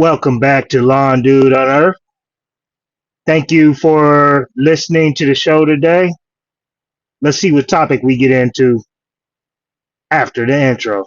Welcome back to Lawn Dude on Earth. Thank you for listening to the show today. Let's see what topic we get into after the intro.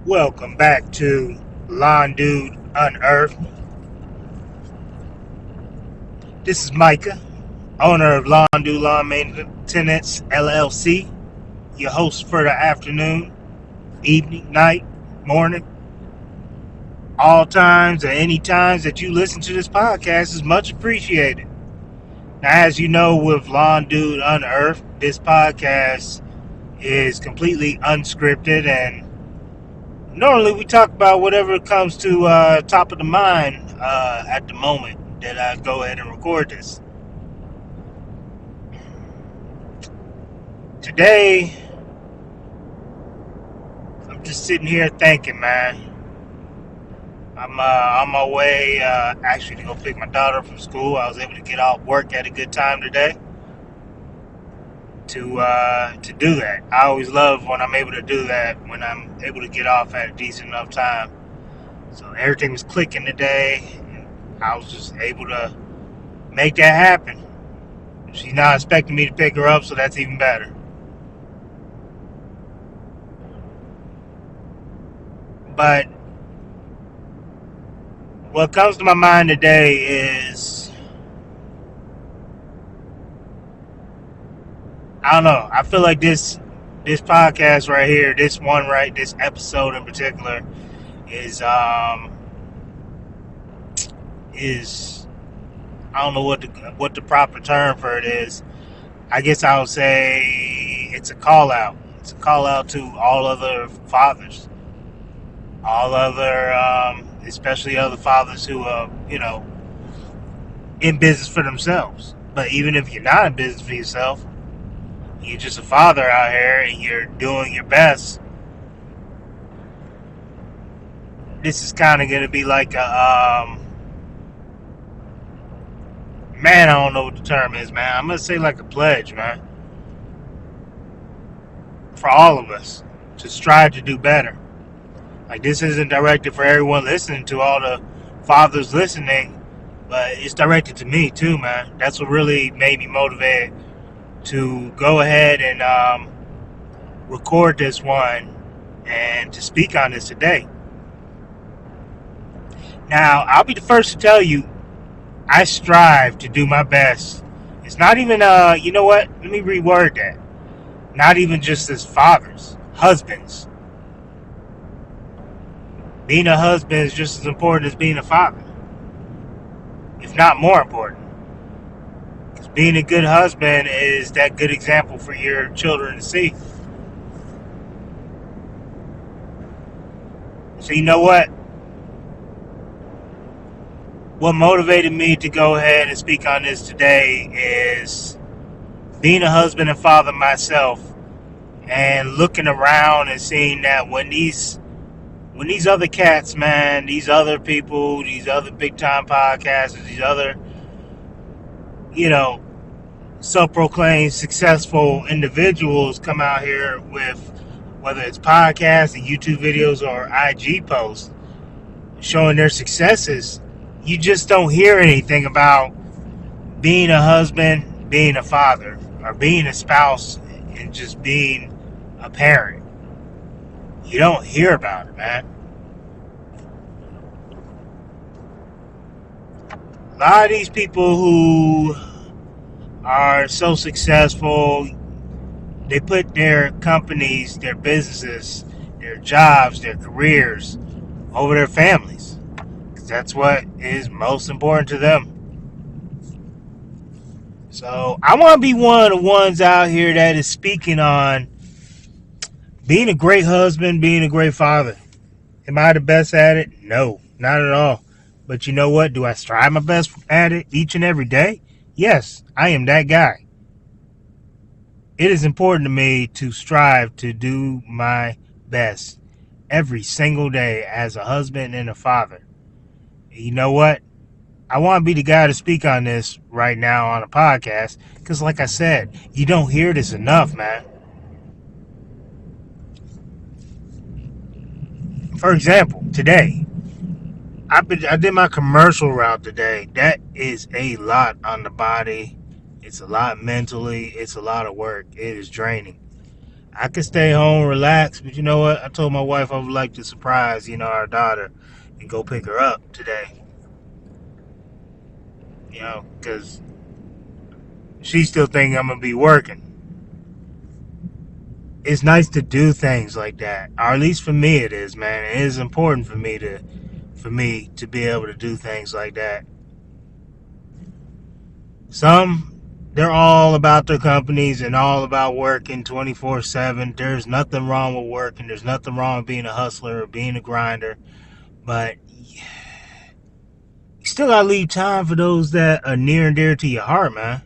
Welcome back to Lawn Dude Unearthed. This is Micah, owner of Lawn Dude Lawn Maintenance LLC, your host for the afternoon, evening, night, morning, all times and any times that you listen to this podcast is much appreciated. Now, as you know, with Lawn Dude Unearthed, this podcast is completely unscripted, and normally we talk about whatever comes to top of the mind at the moment that I go ahead and record this. Today, I'm just sitting here thinking, man. I'm on my way actually to go pick my daughter from school. I was able to get off work at a good time today to do that. I always love when I'm able to do that, when I'm able to get off at a decent enough time. So everything was clicking today, and I was just able to make that happen. She's not expecting me to pick her up, so that's even better. But what comes to my mind today is, I don't know. I feel like this podcast right here, this episode in particular, is I don't know what the proper term for it is. I guess I would say it's a call out. It's a call out to all other fathers, all other, especially other fathers who are, in business for themselves. But even if you're not in business for yourself, you're just a father out here and you're doing your best. This is kind of going to be like a, man, I don't know what the term is, man. I'm going to say like a pledge, man. For all of us to strive to do better. Like, this isn't directed for everyone listening, to all the fathers listening, but it's directed to me too, man. That's what really made me motivated to go ahead and record this one and to speak on this today. Now, I'll be the first to tell you, I strive to do my best. It's not even, you know what? Let me reword that. Not even just as fathers, husbands. Being a husband is just as important as being a father, if not more important. Because being a good husband is that good example for your children to see. So you know what? What motivated me to go ahead and speak on this today is being a husband and father myself, and looking around and seeing that when these other cats, man, these other people, these other big time podcasters, these other, self-proclaimed successful individuals come out here with, whether it's podcasts and YouTube videos or IG posts showing their successes, you just don't hear anything about being a husband, being a father, or being a spouse, and just being a parent. You don't hear about it, man. A lot of these people who are so successful, they put their companies, their businesses, their jobs, their careers over their families, because that's what is most important to them. So I want to be one of the ones out here that is speaking on being a great husband, being a great father. Am I the best at it? No, not at all. But you know what? Do I strive my best at it each and every day? Yes, I am that guy. It is important to me to strive to do my best every single day as a husband and a father. And you know what? I want to be the guy to speak on this right now on a podcast because, like I said, you don't hear this enough, man. For example, today, I did my commercial route today. That is a lot on the body. It's a lot mentally. It's a lot of work. It is draining. I could stay home, relax, but you know what? I told my wife I would like to surprise, our daughter and go pick her up today. Because she's still thinking I'm going to be working. It's nice to do things like that. Or at least for me it is, man. It is important for me to be able to do things like that. Some, they're all about their companies and all about working 24/7. There's nothing wrong with working. There's nothing wrong with being a hustler or being a grinder. But you still got to leave time for those that are near and dear to your heart, man.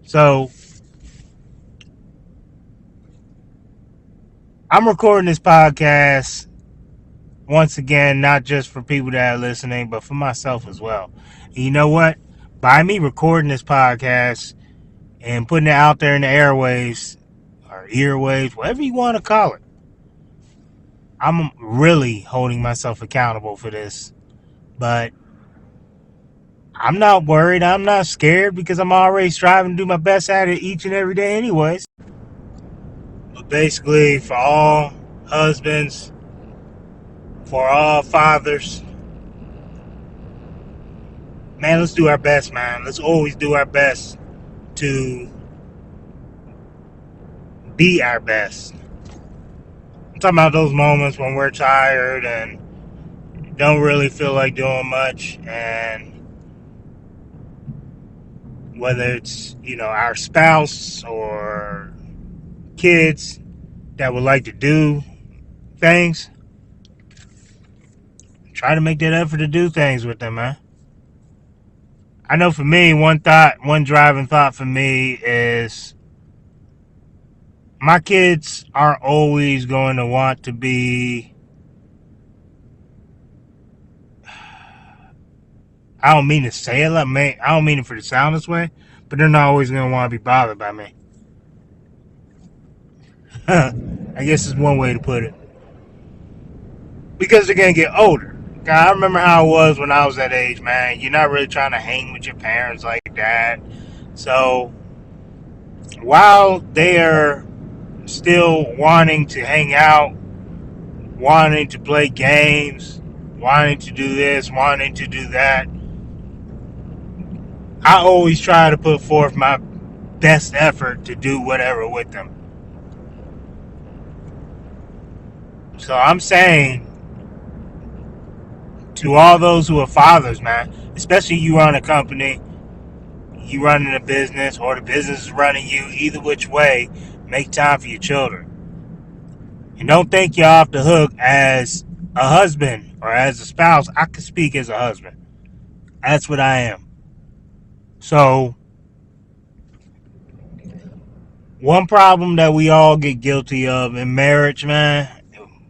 So, I'm recording this podcast once again, not just for people that are listening, but for myself as well. And you know what? By me recording this podcast and putting it out there in the airwaves or earwaves, whatever you want to call it, I'm really holding myself accountable for this. But I'm not worried. I'm not scared because I'm already striving to do my best at it each and every day anyways. But basically, for all husbands, for all fathers, man, let's do our best, man. Let's always do our best to be our best. I'm talking about those moments when we're tired and don't really feel like doing much, and whether it's, our spouse or kids that would like to do things, try to make that effort to do things with them, man. I know for me, one driving thought for me is my kids aren't always going to want to be, I don't mean to say it like me, I don't mean it for to sound this way, but they're not always going to want to be bothered by me. I guess is one way to put it. Because they're going to get older. God, I remember how it was when I was that age, man. You're not really trying to hang with your parents like that. So, while they are still wanting to hang out, wanting to play games, wanting to do this, wanting to do that, I always try to put forth my best effort to do whatever with them. So I'm saying to all those who are fathers, man, especially you run a company, you running a business, or the business is running you, either which way, make time for your children. And don't think you're off the hook as a husband or as a spouse. I can speak as a husband. That's what I am. So, one problem that we all get guilty of in marriage, man,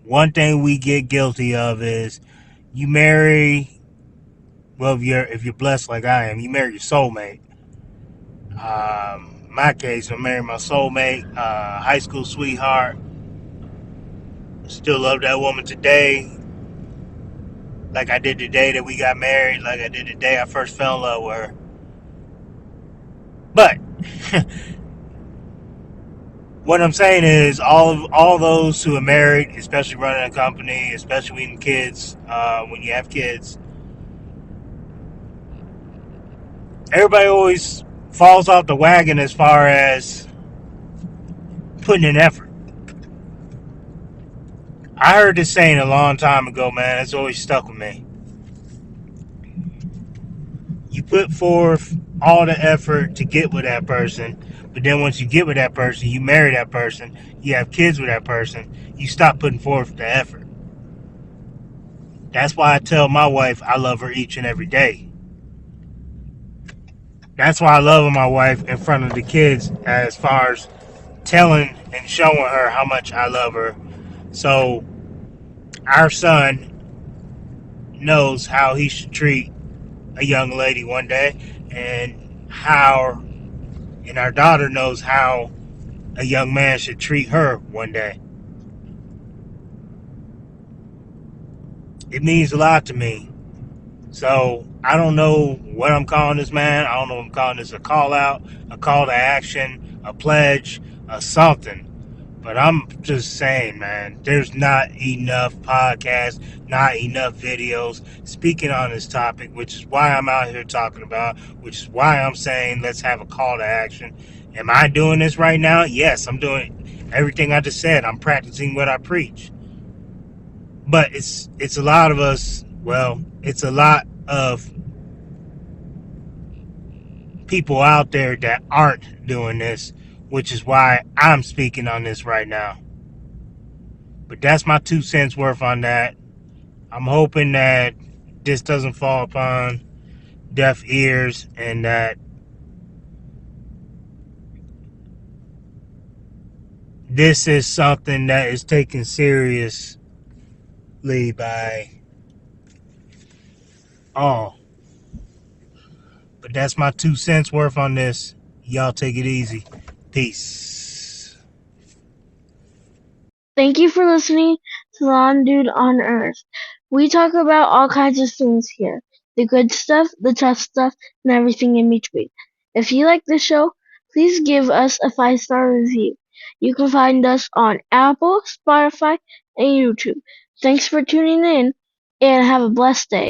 one thing we get guilty of is you marry, well, if you're blessed like I am, you marry your soulmate. In my case, I married my soulmate, high school sweetheart. Still love that woman today, like I did the day that we got married, like I did the day I first fell in love with her. But what I'm saying is, all those who are married, especially running a company, especially when you have kids, everybody always falls off the wagon as far as putting in effort. I heard this saying a long time ago, man. It's always stuck with me. You put forth all the effort to get with that person, but then once you get with that person, you marry that person, you have kids with that person, you stop putting forth the effort. That's why I tell my wife I love her each and every day. That's why I love my wife in front of the kids, as far as telling and showing her how much I love her. So our son knows how he should treat a young lady one day, and our daughter knows how a young man should treat her one day. It means a lot to me. So I don't know what I'm calling this, man. I don't know if I'm calling this a call out, a call to action, a pledge, a something. But I'm just saying, man, there's not enough podcasts, not enough videos speaking on this topic, which is why I'm out here talking about, which is why I'm saying let's have a call to action. Am I doing this right now? Yes, I'm doing everything I just said. I'm practicing what I preach. But it's a lot of us, well, it's a lot of people out there that aren't doing this, which is why I'm speaking on this right now. But that's my 2 cents worth on that. I'm hoping that this doesn't fall upon deaf ears and that this is something that is taken seriously by all. But that's my 2 cents worth on this. Y'all take it easy. Peace. Thank you for listening to Lawn Dude on Earth. We talk about all kinds of things here. The good stuff, the tough stuff, and everything in between. If you like the show, please give us a 5-star review. You can find us on Apple, Spotify, and YouTube. Thanks for tuning in, and have a blessed day.